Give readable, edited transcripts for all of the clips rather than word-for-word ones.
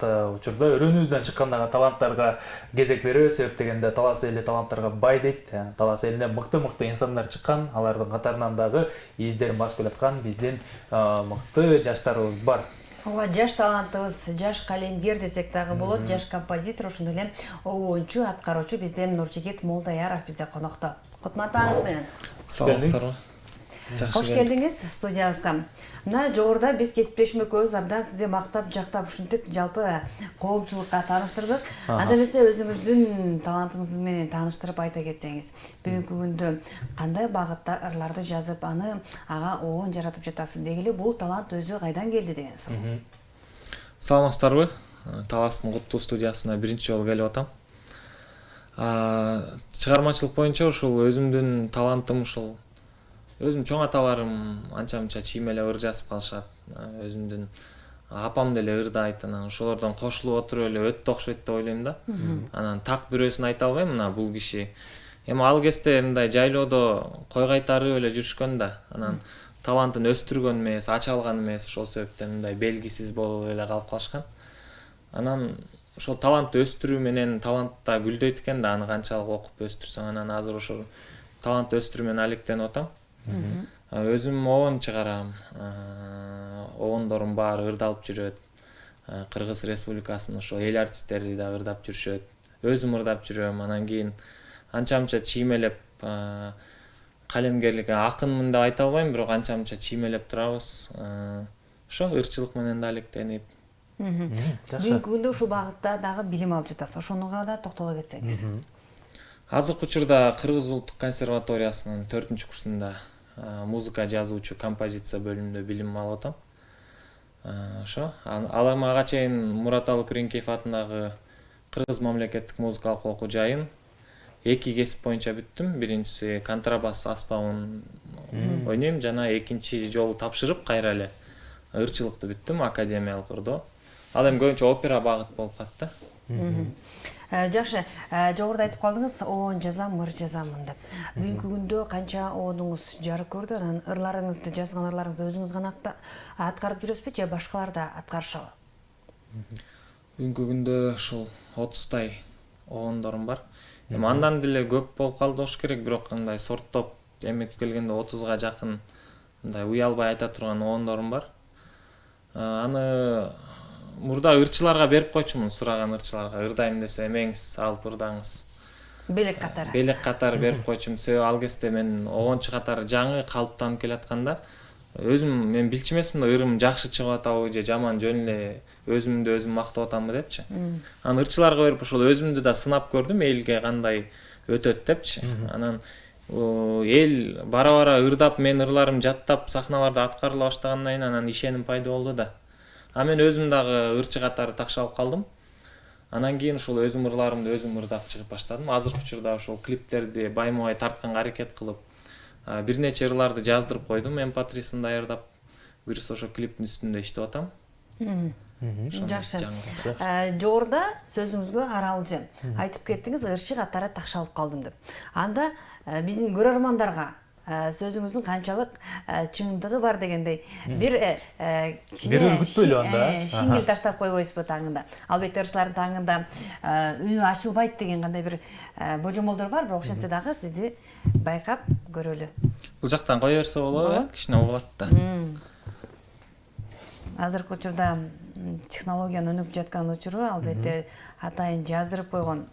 учурда өрөөнүбүздөн чыккан дагы таланттарга кезек беребиз. Себеп дегенде талас эли таланттарга бай дейт. Талас элинен мыкты инсандар чыккан, алардын катарынан дагы издерин басып келаткан биздин мыкты жаштарыбыз бар. Ооба, жаш талантыбыз, жаш калемгер десек дагы болот, жаш композитор, ошондой эле оюнчу, аткаруучу бизден Нуржигит Молдаяров бизде конокто. Кутматыңыз менен. Саламатсыздарбы? Кош келдиңиз студиябызга. Мына жогоруда биз кесиптешим экөөбүз абдан сизди мактап, жактап, ушинтип жалпы коомчулукка тааныштырдык. Анда эмесе өзүңүздүн талантыңыз менен тааныштырып айта кетсеңиз, бүгүнкү күндө кандай багыттарларды жазып, аны ага оон жаратып жатасыз? Дегеле бул талант өзү кайдан келди деген суроо. Саламатсыздарбы? Таластын Куттуу студиясына биринчи жолу келип атам. Чыгармачылык боюнча ушул өзүмдүн талантым ушул өзүм чоң аталарым анча-мынча чиймелеп ыр жазып калышат. Өзүмдүн апам деле ырдайт, анан ошолордон кошулуп отуруп эле өтө окшойт деп ойлойм да. Анан так бирөөсүн айта албайм, мына бул киши. Эми ал кезде мындай жайлоодо кой кайтарып эле жүрүшкөн да. Анан талантын өстүргөн эмес, ача алган эмес, ошол себептен мындай белгисиз болуп эле калып калышкан. Анан ошол талантты өстүрүү менен талантта гүлдөйт экен да, аны канчалык окуп өстүрсөң, анан азыр ошол талантты өстүрүү менен алектенип атам. Өзүм оон чыгарам.Оондорум баары ырдалып жүрөт. Кыргыз Республикасынын ошо эл артисттери да ырдап жүрүшөт. Өзүм ырдап жүрөм. Анан кийин анча-мынча чиймелеп калемгерлик акынмын деп айта албайм, бирок анча-мынча чиймелеп турабыз. Ошо ырчылык менен да алектенип. Бүгүнкү күндө ушул багытта дагы билим алып жатасыз. Ошонуга да токтоло кетсеңиз. Азыркы учурда Кыргыз Улуттук консерваториясынын 4-курсунда музыка жазуучу композиция бөлүмүндө билим алып атам. Ошо. Ал эми ага чейин Мураталы Күреңкеев атындагы Кыргыз мамлекеттик музыкалык окуу жайын 2 кесип боюнча бүттүм. Биринчиси контрабас аспабын ойнойм жана экинчи жолу тапшырып кайра эле ырчылыкты бүттүм, академиялык ырдоо. Ал эми көбүнчө опера багыт болуп калат да. Жакшы, жогоруда айтып калдыңыз, оон жазам, ыр жазамын деп. Бүгүнкү күндө канча оонуңуз жарык көрдү? Анан ырларыңызды, жазган ырларыңызды өзүңүз гана аткарып жүрөсүзбү же башкалар да аткарышабы? Бүгүнкү күндө ушул 30 оондорум бар. Эми андан деле көп болуп калды болуш керек, бирок мындай сорттоп эметип келгенде 30га жакын мындай уялбай айта турган ooндорум бар. Аны мурда ырчыларга берип койчумун, сураган ырчыларга ырдайм десе эмеңиз алып ырдаңыз. Белек катары. Белек катары берип койчумун. Себеби ал кезде мен оончу катары жаңы калыптанып келатканда өзүм мен билчү эмесмин да, ырым жакшы чыгып атабы же жаман, жөн эле өзүмдү өзүм мактап атамбы депчи. Анан ырчыларга берип ошол өзүмдү да сынап көрдүм, элге кандай өтөт депчи. Анан эл бара-бара ырдап, мен ырларым жаттап сахналарда аткарыла баштагандан кийин анан ишеним пайда болду да. Мен өзүм дагы ырчы катары такшалып калдым. Анан кийин ушул өзүм ырларымды өзүм ырдап чыгып баштадым. Азыркы учурда ушул клиптерди байма-бай тартканга аракет кылып, бир нече ырларды жаздырып койдум, MP3-сын даярдап, буюрса ошо клиптин үстүндө иштеп атам. Жакшы. Жогоруда сөзүңүзгө аралжы айтып кеттиңиз, ырчы катары такшалып калдым деп. Анда биздин көрөрмандарга сөзүңүздүн канчалык чындыгы бар дегендей бир үргүтпөйлү анда. Шиңгел таштап койбойсузбу таңында. Албетте ырчылардын таңында үнү ачылбайт деген кандай бир божомолдор бар, бирок ошентсе дагы сизди байкап көрөлү. Бул жактан кое берсе болобу, кичине угулат да. Азыркы учурда технологиянын өнүгүп жаткан учуру албетте атайын жаздырып койгон.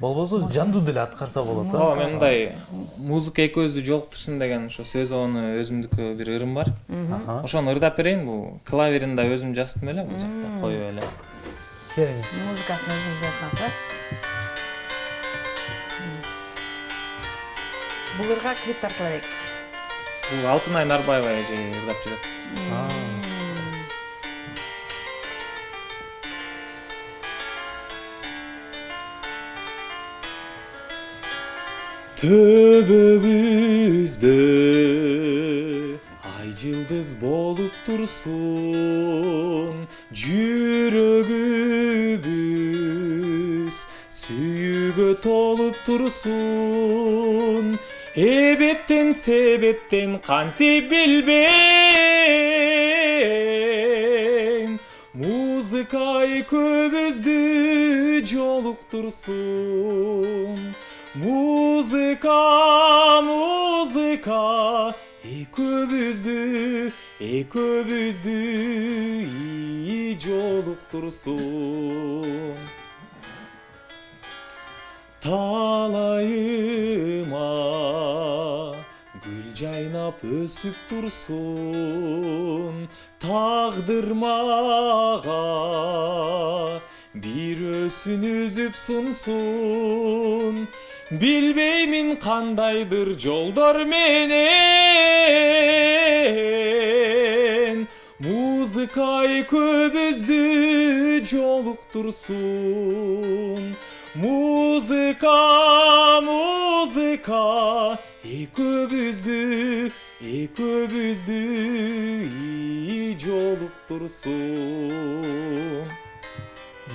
Болбосо жандуу деле аткарса болот. Мен мындай музыка экөөбүздү жолуктурсун деген ошо сөз ону өзүмдүкү бир ырым бар. Ошону ырдап берейин, бул клаверин да өзүм жаздым эле, бул жакта коюп эле. Келиңиз. Музыкасын өзүңүз жазгансыз. Бул ырга клип тартыла элек. Бул Алтынай Нарбаева эже ырдап жүрөт. Төбөбүздө ай жылдыз болуп турсун, жүрөгүбүз сүйүүгө толуп турсун. Эбептен себептен кантип билбейм, музыка Музыка экөөбүздү жолуктурсун. Музыка, музыка экөөбүздү жолуктурсун. Талайыма гүл жайнап өсүп турсун, тагдыр мага бир өсүн үзүп сунсун. Билбеймин кандайдыр жолдор менен музыка экөөбүздү жолуктурсун. Музыка, музыка экөөбүздү жолуктурсун.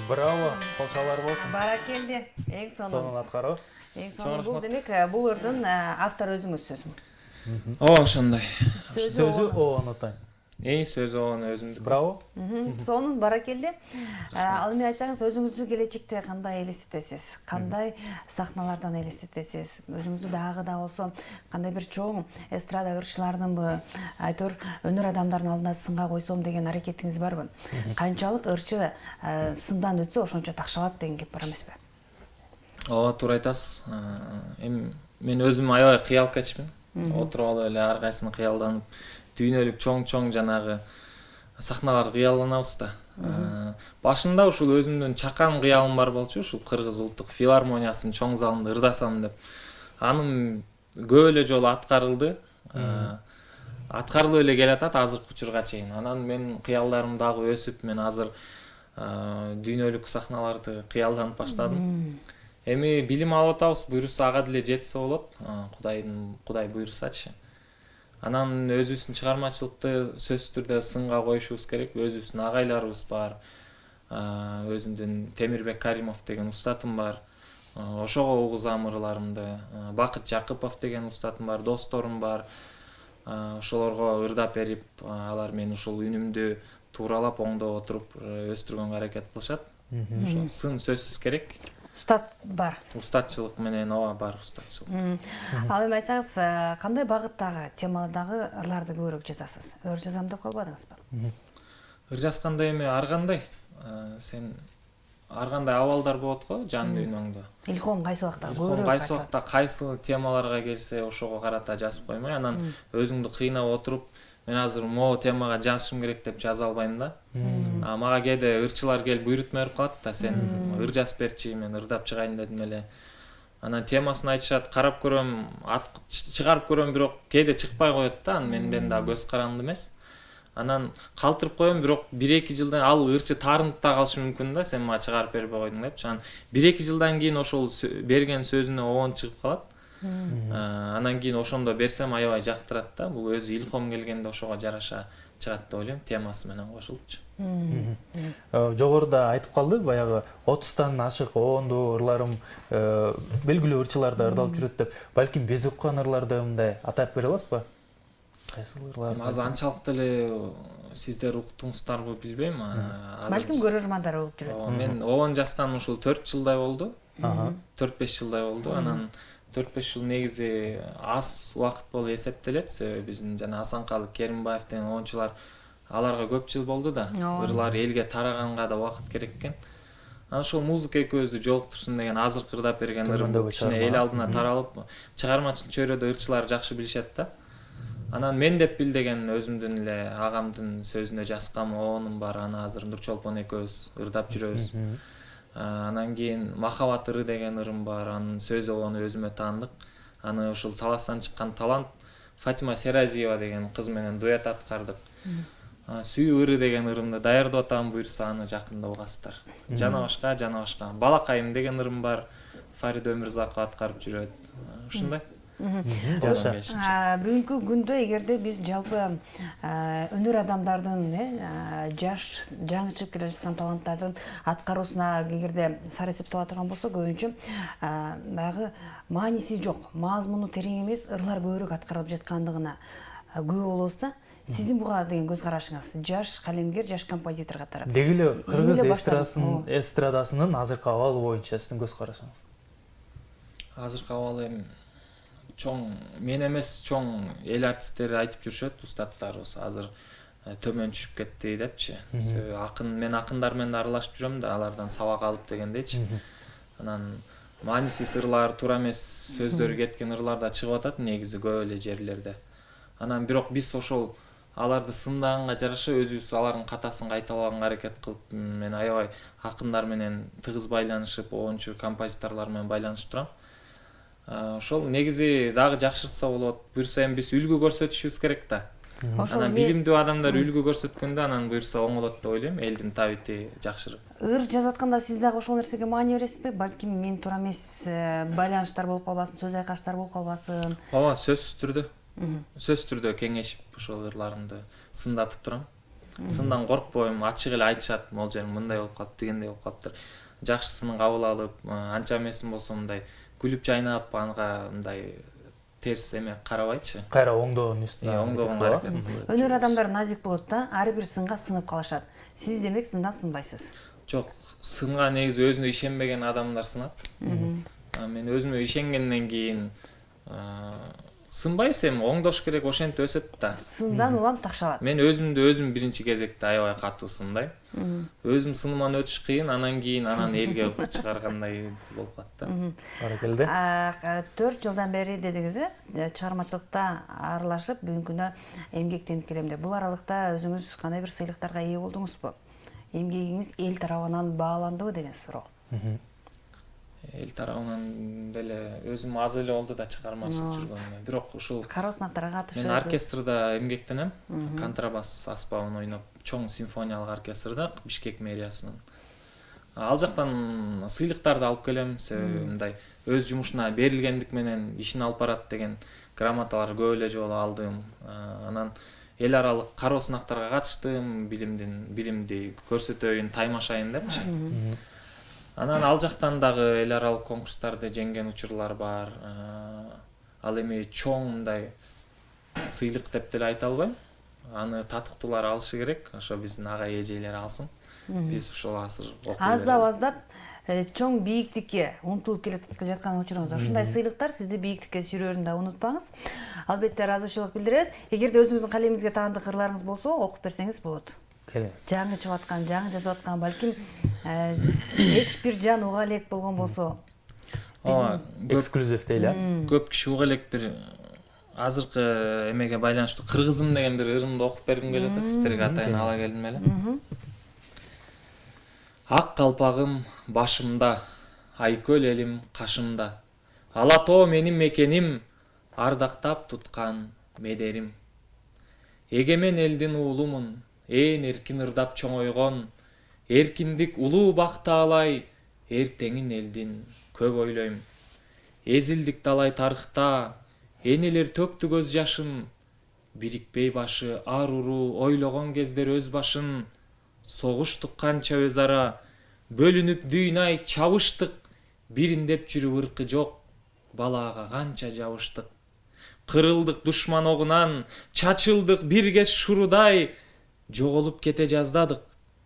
Браво, колчалар болсун. Баракелде. Эң сонун Аткаруу. Эң сонун бул демек бул ырдын автор өзүңүзсүз. Ооба, ошондой. Сөзү Оон Атайын. Сөзү оон өзүмдүк. Браво. Сонун баракелде. Ал эми айтсаңыз өзүңүздү келечекте кандай элестетесиз? Кандай сахналардан элестетесиз? Өзүңүздү дагы да болсо кандай бир чоң эстрада ырчылардынбы, айтор өнөр адамдардын алдына сынга койсом деген аракетиңиз барбы? Канчалык ырчы сындан өтсө ошончо такшалат деген кеп бар эмеспи? Ооба, туура айтасыз. Эми мен өзүм аябай кыялкачмын. Отуруп алып эле ар кайсысын кыялданып, дүйнөлүк чоң жанагы сахналар кыялданабыз да. Башында ушул өзүмдүн чакан кыялым бар болчу, ушул Кыргыз улуттук филармониясынын чоң залында ырдасам деп. Анын көп эле жолу аткарылды. Аткарылып эле келатат азыркы учурга чейин. Анан менин кыялдарым дагы өсүп, мен азыр дүйнөлүк сахналарды кыялданып баштадым. Эми билим алып атабыз, буйруса ага деле жетсе болот. Кудай буйрусачы. Анан өзүбүздүн чыгармачылыкты сөзсүз түрдө сынга коюшубуз керек. Өзүбүздүн агайларыбыз бар. Өзүмдүн Темирбек Каримов деген устатым бар. Ошого угузам ырларымды. Бакыт Жакыпов деген устатым бар, досторум бар. Ошолорго ырдап берип, алар мени ушул үнүмдү тууралап, оңдоп отуруп өстүргөнгө аракет кылышат. Ошо сын сөзсүз керек. Устат бар. Устатчылык менен ооба бар устатчылык. Ал эми айтсаңыз, кандай багыттагы, темадагы ырларды көбүрөөк жазасыз? Ыр жазам деп калбадыңызбы? Ыр жазганда эми ар кандай сен ар кандай абалдар болот го жан дүйнөңдө. Илхом кайсы убакта? Кайсы убакта кайсы темаларга келсе ошого карата жазып коймой, анан өзүңдү кыйнап отуруп, мен азыр могу темага жазышым керек деп жаза албайм да. Мага кээде ырчылар келип буйрут берип калат да, сен ыр жазып берчи, мен ырдап чыгайын дедим эле. Анан темасын айтышат, карап көрөм, чыгарып көрөм, бирок кээде чыкпай коет да, менден да көз каранды эмес. Анан калтырып коем, бирок 1-2 жылдан ал ырчы таарынып да калышы мүмкүн да, сен мага чыгарып бербей койдуң деп. Анан 1-2 жылдан кийин ошол берген сөзүнө оон чыгып калат. Анан кийин ошондо берсем аябай жактырат да. Бул өзү илхом келгенде ошого жараша чыгат деп ойлойм, темасы менен кошулупчу. Жогоруда айтып калды, баягы 30тан ашык оондуу ырларым белгилүү ырчыларда ырдалып жүрөт деп. Балким без уккан ырларды мындай атап бере аласызбы? Кайсы ырлар? Азыр анчалык деле сиздер уктуңуздарбы билбейм. Балким көрөрмандар угуп жүрөт. Мен оон жазганым ушул 4 жылдай болду. 4-5 жылдай болду. Анан 4-5 жыл негизи аз убакыт болуп эсептелет. Себеби биздин жана Асанкалы Керимбаев деген оончулар аларга көп жыл болду да. Ырлар элге тараганга да убакыт керек экен. Анан ошол музыка экөөбүздү жолуктурсун деген азыркы ырдап берген ырым кичине эл алдына таралып, чыгармачылык чөйрөдө ырчылар жакшы билишет да. Анан мен деп бил деген өзүмдүн эле агамдын сөзүнө жазгам оонум бар. Аны азыр Нурчолпон экөөбүз ырдап жүрөбүз. Анан кийин Махабат ыры деген ырым бар. Анын сөзү ону өзүмө таандык. Аны ушул Таластан чыккан талант Фатима Серазиева деген кыз менен дуэт аткардык. Сүйүү ыры деген ырымды даярдап атам, буйруса аны жакында угасыздар. Жана башка. Балакайым деген ырым бар. Фарид Өмүрзаков аткарып жүрөт. Ушундай. Бүгүнкү күндө эгерде биз жалпы өнөр адамдардын жаңы чыгып келе жаткан таланттардын аткаруусуна эгерде сар эсеп сала турган болсок, көбүнчө баягы мааниси жок, мазмуну терең эмес ырлар көбүрөөк аткарылып жаткандыгына күбө болобуз да. Сиздин буга деген көз карашыңыз жаш калемгер, жаш композитор катары. Деги эле кыргыз Эмне баштадыңыз? эстрадасынын азыркы абалы боюнча сиздин көз карашыңыз? Азыркы абалы эми чоң мен эмес, чоң эл артисттери айтып жүрүшөт, устаттар осы азыр төмөн түшүп кетти депчи. Себеби мен акындар менен аралашып жүрөм да, алардан сабак алып дегендейчи. Анан маанисиз ырлар, туура эмес сөздөрү кеткен ырлар да чыгып атат негизи көп эле жерлерде. Анан бирок биз ошол аларды сындаганга жараша өзүбүз алардын катасын кайталабаганга аракет кылып, мен аябай акындар менен тыгыз байланышып, оончу композиторлор менен байланышып турам. Ошол негизи дагы жакшыртса болот. Буюрса эми биз үлгү көрсөтүшүбүз керек да. Анан билимдүү адамдар үлгү көрсөткөндө анан буюрса оңолот деп ойлойм, элдин табити жакшырып. Ыр жазып атканда сиз дагы ошол нерсеге маани бересизби? Балким мен туура эмес байланыштар болуп калбасын, сөз айкаштар болуп калбасын. Ооба, сөзсүз түрдө. Сөзсүз түрдө кеңешип ошол ырларымды сындатып турам. Сындан коркпойм, ачык эле айтышат, могул жери мындай болуп калып, дегендей болуп калыптыр. Жакшысын кабыл алып, анча эмесин болсо мындай күлүп жайнап, анга мындай терс эме карабайчы. Кайра оңдоонун үстүнө Оңдогонго аракет кылып. Өнөр адамдары назик болот да, ар бир сынга сынып калышат. Сиз демек сындан сынбайсыз. Жок, сынга негизи өзүнө ишенбеген адамдар сынат. Мен өзүмө ишенгенден кийин сынбайбыз, эми оңдош керек, ошентип өсөт да. Сындан улам такшалат. Мен өзүм биринчи кезекте аябай катуу сындайм. Өзүм сыныман өтүш кыйын, анан кийин элге чыгаргандай болуп калат да. Баракелде. 4 жылдан бери дедиңиз, чыгармачылыкта аралашып, бүгүнкү күндө эмгектенип келем деп. Бул аралыкта өзүңүз кандай бир сыйлыктарга ээ болдуңузбу? Эмгегиңиз эл тарабынан бааландыбы деген суроо. Эл тарабынан деле өзүм аз эле болду да чыгармачылык жүргөнүмө. Бирок ушул Кароо сынактарга катышып. мен оркестрда эмгектенем. Контрабас аспабын ойноп, чоң симфониялык оркестрда Бишкек мэриясынын. Ал жактан сыйлыктарды алып келем, себеби мындай өз жумушуна берилгендик менен ишин алып барат деген грамоталар көп эле жолу алдым. Анан эл аралык кароо сынактарга катыштым, билимди көрсөтөйүн, таймашайын депчи. Анан ал жактан дагы эл аралык конкурстарды жеңген учурлар бар. Ал эми чоң мындай сыйлык деп деле айта албайм. Аны татыктуулар алышы керек, ошо биздин ага эжелер алсын. Биз ошол азыр окуй беребиз. Аздап чоң бийиктикке умтулуп келе жаткан учуруңузда ушундай сыйлыктар сизди бийиктикке сүйрөөрүн да унутпаңыз. Албетте ыраазычылык билдиребиз. Эгерде өзүңүздүн калемиңизге таандык ырларыңыз болсо, окуп берсеңиз болот. Келебиз. Жаңы чыгып аткан, жаңы жазып аткан, балким эч бир жан уга элек болгон болсо. Эксклюзив дейли. Көп киши уга элек бир азыркы эмеге байланыштуу кыргызым деген бир ырымды окуп бергим келип атат. Сиздерге атайын ала келдим эле. Ак калпагым башымда, айкөл элим кашымда. Ала тоо менин мекеним, ардактап туткан медерим. Эгемен элдин уулумун, ээн эркин ырдап чоңойгон. Эркиндик улуу бакты алай, эртеңин элдин көп ойлойм. Эзилдик талай тарыхта, энелер төктү көз жашын. Бирикпей башы ар уруу ойлогон кездер өз башын. Согуштук канча өз ара, бөлүнүп дүйнай чабыштык. Бириндеп жүрүп ыркы жок, балага канча жабыштык. Кырылдык душман огунан, чачылдык бир кез шурудай. Жоголуп кете жаздадык,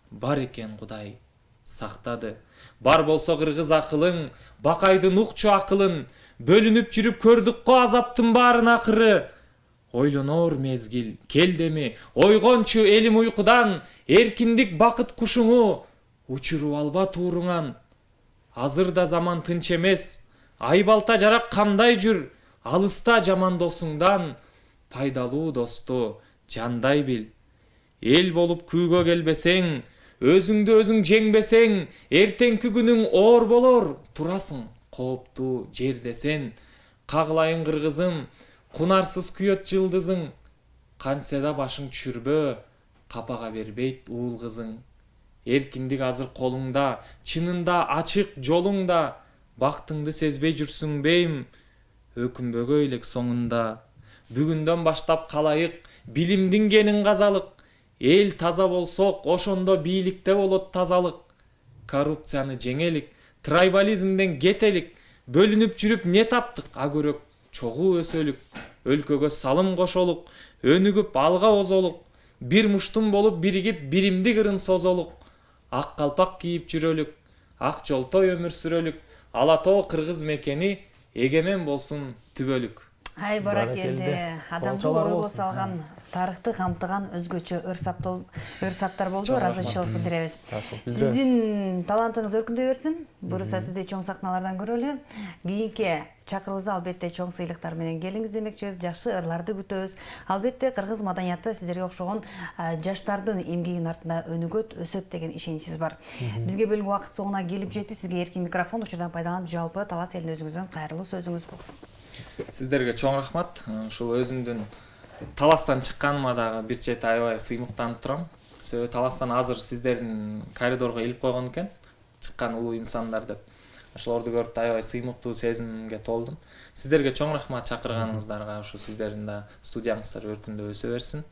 бар экен Кудай сактады. Бар болсо кыргыз акылың, бакайдын укчу акылын. Бөлүнүп жүрүп көрдүк го азаптын баарын акыры. Ойлонор мезгил келдеми, ойгончу элим уйкудан. Эркиндик бакыт кушуңу учуруп алба тууруңан. Азыр да заман тынч эмес, ай балта жарак камдай жүр. Алыста жаман досуңдан, пайдалуу досту жандай бил. Эл болуп күүгө келбесең, өзүңдү өзүң жеңбесең, эртеңки күнүң оор болор. Турасың кооптуу жерде сен. Кагылайын кыргызым, кунарсыз күйөт жылдызың. Кантсе да башың түшүрбө, капага бербейт уул кызың. Эркиндик азыр колуңда, чынында ачык жолуңда. Бактыңды сезбей жүрсүң бейм, өкүнбөгөй элек соңунда. Бүгүндөн баштап калайык, билимдин кенин казалык. Эл таза болсок, ошондо бийликте болот тазалык. Коррупцияны жеңелик, трайбализмден кетелик. Бөлүнүп жүрүп не таптык, а көрөк чогуу өсөлүк. Өлкөгө салым кошолук, өнүгүп алга озолук, бир муштум болуп биригип биримдик ырын созолук, ак калпак кийип жүрөлүк, ак жолтой өмүр сүрөлүк, ала тоо кыргыз мекени эгемен болсун түбөлүк. Ай баракелде. Адамды Болчалар ойго болсун. салган, тарыхты камтыган өзгөчө ыр-саптар болду. Ыраазычылык билдиребиз. Сиздин талантыңыз өркүндөй берсин. Буюрса сизди чоң сахналардан көрөлү. Кийинки чакыруубузда албетте чоң сыйлыктар менен келиңиз демекчибиз. Жакшы ырларды күтөбүз. Албетте кыргыз маданияты сиздерге окшогон жаштардын эмгегинин артында өнүгөт, өсөт деген ишеничибиз бар. Бизге бөлүнгөн убакыт соңуна келип жетти. Сизге эркин микрофон учурдан пайдаланып, жалпы талас элине өзүңүздөн кайрылуу сөзүңүз болсун. Сиздерге чоң рахмат. Ушул өзүмдүн таластан чыкканыма дагы бир чети аябай сыймыктанып турам. Себеби таластан азыр сиздердин коридорго илип койгон экен, чыккан улуу инсандар деп. Ошолорду көрүп аябай сыймыктуу сезимге толдум. Сиздерге чоң рахмат чакырганыңыздарга. Ушу сиздердин да студияңыздар өркүндөп өсө берсин.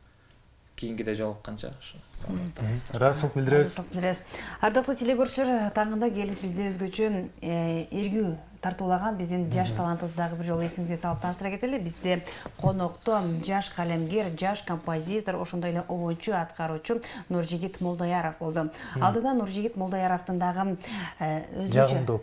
Кийинкиде жолукканча саламаттаңыздар. Ыраазычылык билдиребиз. Ардактуу телекөрүүчүлөр, таңында келип бизде өзгөчө эргүү тартуулаган биздин жаш талантыбызды дагы бир жолу эсиңизге салып тааныштыра кетели. Бизде конокто жаш калемгер, жаш композитор, ошондой эле обончу аткаруучу Нуржигит Молдаяров болду. Алдыда Нуржигит Молдаяровдун дагы өзгөчө Жагымдуу